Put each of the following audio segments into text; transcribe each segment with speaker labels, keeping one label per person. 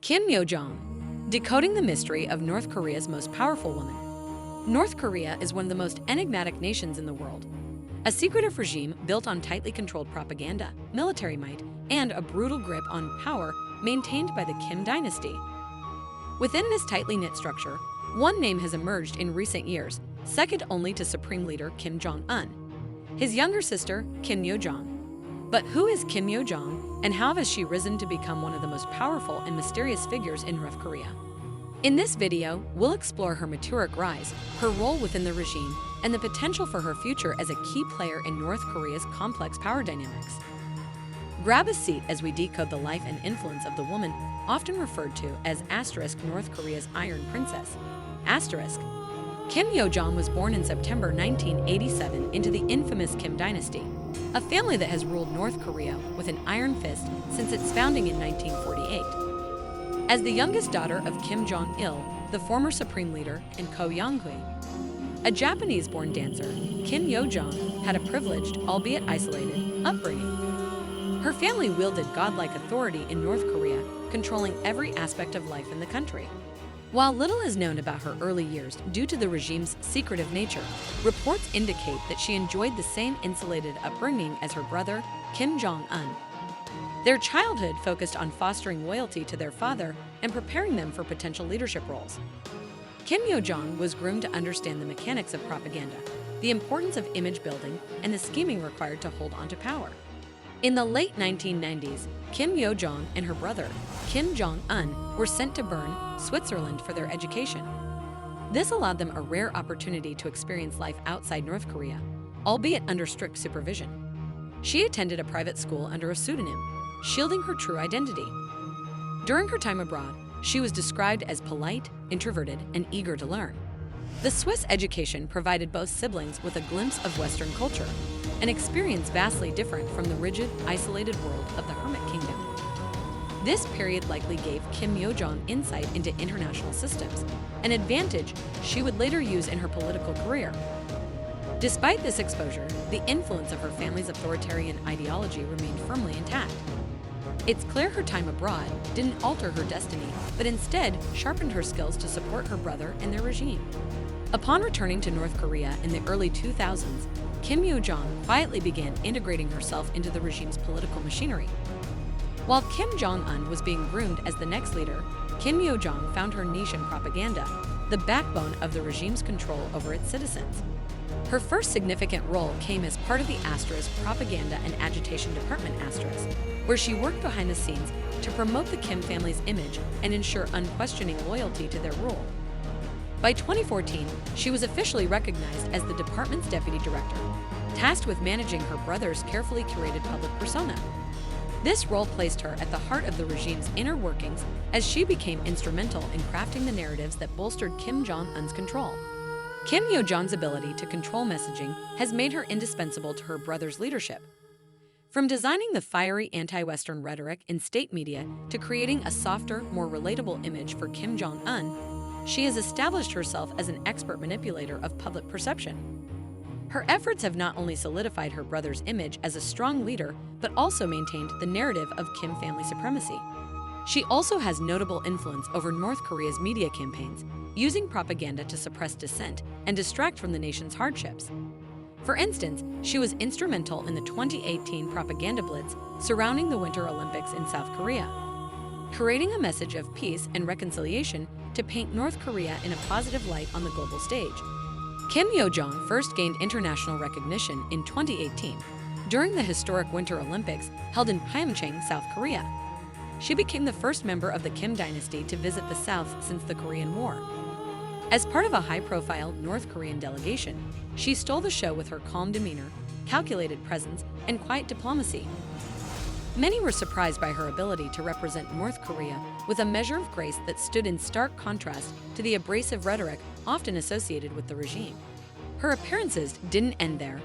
Speaker 1: Kim Yo Jong, decoding the mystery of North Korea's most powerful woman. North Korea is one of the most enigmatic nations in the world. A secretive regime built on tightly controlled propaganda, military might, and a brutal grip on power maintained by the Kim Dynasty. Within this tightly knit structure, one name has emerged in recent years, second only to Supreme Leader Kim Jong Un. His younger sister, Kim Yo Jong. But who is Kim Yo Jong, and how has she risen to become one of the most powerful and mysterious figures in North Korea? In this video, we'll explore her meteoric rise, her role within the regime, and the potential for her future as a key player in North Korea's complex power dynamics. Grab a seat as we decode the life and influence of the woman often referred to as North Korea's Iron Princess. Kim Yo Jong was born in September 1987 into the infamous Kim Dynasty, a family that has ruled North Korea with an iron fist since its founding in 1948. As the youngest daughter of Kim Jong Il, the former supreme leader, and Ko Young-hui, a Japanese-born dancer, Kim Yo Jong had a privileged, albeit isolated, upbringing. Her family wielded godlike authority in North Korea, controlling every aspect of life in the country. While little is known about her early years due to the regime's secretive nature, reports indicate that she enjoyed the same insulated upbringing as her brother, Kim Jong Un. Their childhood focused on fostering loyalty to their father and preparing them for potential leadership roles. Kim Yo Jong was groomed to understand the mechanics of propaganda, the importance of image building, and the scheming required to hold onto power. In the late 1990s, Kim Yo Jong and her brother, Kim Jong Un, were sent to Bern, Switzerland for their education. This allowed them a rare opportunity to experience life outside North Korea, albeit under strict supervision. She attended a private school under a pseudonym, shielding her true identity. During her time abroad, she was described as polite, introverted, and eager to learn. The Swiss education provided both siblings with a glimpse of Western culture, an experience vastly different from the rigid, isolated world of the Hermit Kingdom. This period likely gave Kim Yo Jong insight into international systems, an advantage she would later use in her political career. Despite this exposure, the influence of her family's authoritarian ideology remained firmly intact. It's clear her time abroad didn't alter her destiny, but instead sharpened her skills to support her brother and their regime. Upon returning to North Korea in the early 2000s, Kim Yo Jong quietly began integrating herself into the regime's political machinery. While Kim Jong Un was being groomed as the next leader, Kim Yo Jong found her niche in propaganda, the backbone of the regime's control over its citizens. Her first significant role came as part of the Propaganda and Agitation Department where she worked behind the scenes to promote the Kim family's image and ensure unquestioning loyalty to their rule. By 2014, she was officially recognized as the department's deputy director, tasked with managing her brother's carefully curated public persona. This role placed her at the heart of the regime's inner workings as she became instrumental in crafting the narratives that bolstered Kim Jong Un's control. Kim Yo Jong's ability to control messaging has made her indispensable to her brother's leadership. From designing the fiery anti-Western rhetoric in state media to creating a softer, more relatable image for Kim Jong Un, she has established herself as an expert manipulator of public perception. Her efforts have not only solidified her brother's image as a strong leader, but also maintained the narrative of Kim family supremacy. She also has notable influence over North Korea's media campaigns, using propaganda to suppress dissent and distract from the nation's hardships. For instance, she was instrumental in the 2018 propaganda blitz surrounding the Winter Olympics in South Korea, creating a message of peace and reconciliation to paint North Korea in a positive light on the global stage. Kim Yo Jong first gained international recognition in 2018 during the historic Winter Olympics held in Pyeongchang, South Korea. She became the first member of the Kim Dynasty to visit the South since the Korean War. As part of a high-profile North Korean delegation, she stole the show with her calm demeanor, calculated presence, and quiet diplomacy. Many were surprised by her ability to represent North Korea with a measure of grace that stood in stark contrast to the abrasive rhetoric often associated with the regime. Her appearances didn't end there.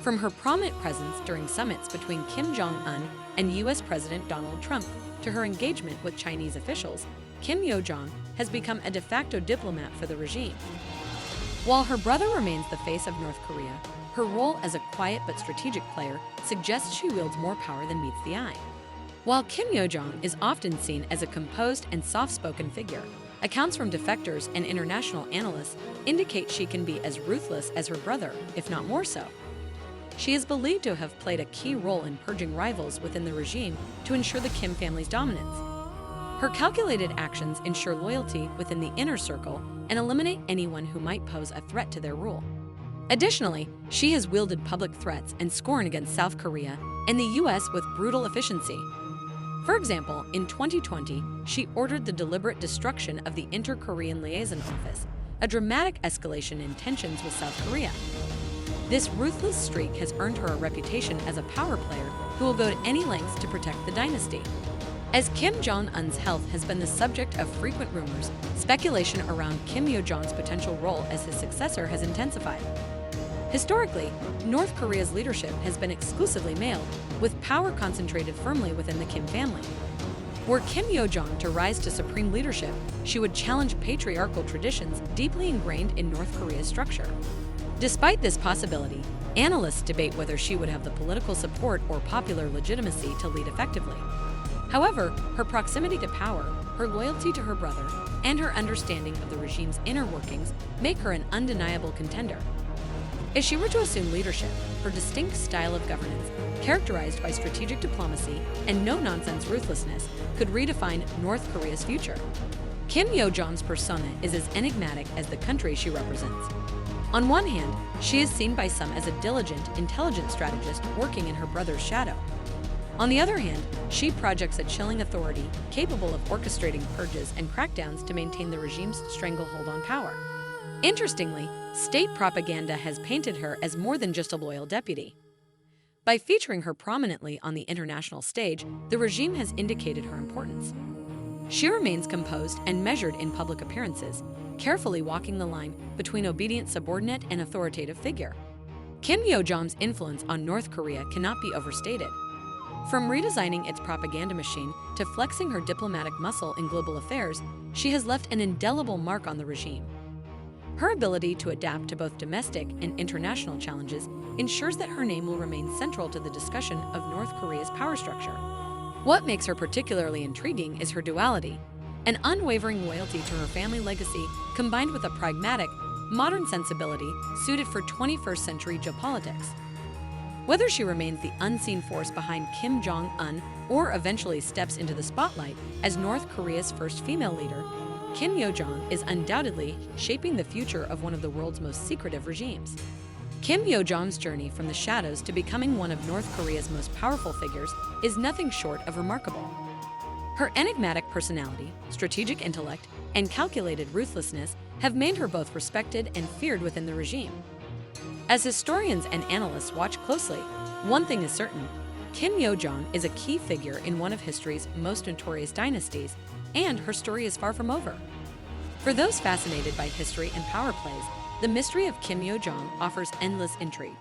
Speaker 1: From her prominent presence during summits between Kim Jong Un and U.S. President Donald Trump to her engagement with Chinese officials, Kim Yo Jong has become a de facto diplomat for the regime. While her brother remains the face of North Korea, her role as a quiet but strategic player suggests she wields more power than meets the eye. While Kim Yo Jong is often seen as a composed and soft-spoken figure, accounts from defectors and international analysts indicate she can be as ruthless as her brother, if not more so. She is believed to have played a key role in purging rivals within the regime to ensure the Kim family's dominance. Her calculated actions ensure loyalty within the inner circle and eliminate anyone who might pose a threat to their rule. Additionally, she has wielded public threats and scorn against South Korea and the US with brutal efficiency. For example, in 2020, she ordered the deliberate destruction of the Inter-Korean Liaison Office, a dramatic escalation in tensions with South Korea. This ruthless streak has earned her a reputation as a power player who will go to any lengths to protect the dynasty. As Kim Jong Un's health has been the subject of frequent rumors, speculation around Kim Yo Jong's potential role as his successor has intensified. Historically, North Korea's leadership has been exclusively male, with power concentrated firmly within the Kim family. Were Kim Yo Jong to rise to supreme leadership, she would challenge patriarchal traditions deeply ingrained in North Korea's structure. Despite this possibility, analysts debate whether she would have the political support or popular legitimacy to lead effectively. However, her proximity to power, her loyalty to her brother, and her understanding of the regime's inner workings make her an undeniable contender. If she were to assume leadership, her distinct style of governance, characterized by strategic diplomacy and no-nonsense ruthlessness, could redefine North Korea's future. Kim Yo Jong's persona is as enigmatic as the country she represents. On one hand, she is seen by some as a diligent, intelligent strategist working in her brother's shadow. On the other hand, she projects a chilling authority capable of orchestrating purges and crackdowns to maintain the regime's stranglehold on power. Interestingly, state propaganda has painted her as more than just a loyal deputy. By featuring her prominently on the international stage, the regime has indicated her importance. She remains composed and measured in public appearances, carefully walking the line between obedient subordinate and authoritative figure. Kim Yo Jong's influence on North Korea cannot be overstated. From redesigning its propaganda machine to flexing her diplomatic muscle in global affairs, she has left an indelible mark on the regime. Her ability to adapt to both domestic and international challenges ensures that her name will remain central to the discussion of North Korea's power structure. What makes her particularly intriguing is her duality, an unwavering loyalty to her family legacy combined with a pragmatic, modern sensibility suited for 21st century geopolitics. Whether she remains the unseen force behind Kim Jong Un or eventually steps into the spotlight as North Korea's first female leader, Kim Yo Jong is undoubtedly shaping the future of one of the world's most secretive regimes. Kim Yo Jong's journey from the shadows to becoming one of North Korea's most powerful figures is nothing short of remarkable. Her enigmatic personality, strategic intellect, and calculated ruthlessness have made her both respected and feared within the regime. As historians and analysts watch closely, one thing is certain: Kim Yo Jong is a key figure in one of history's most notorious dynasties, and her story is far from over. For those fascinated by history and power plays, the mystery of Kim Yo Jong offers endless intrigue.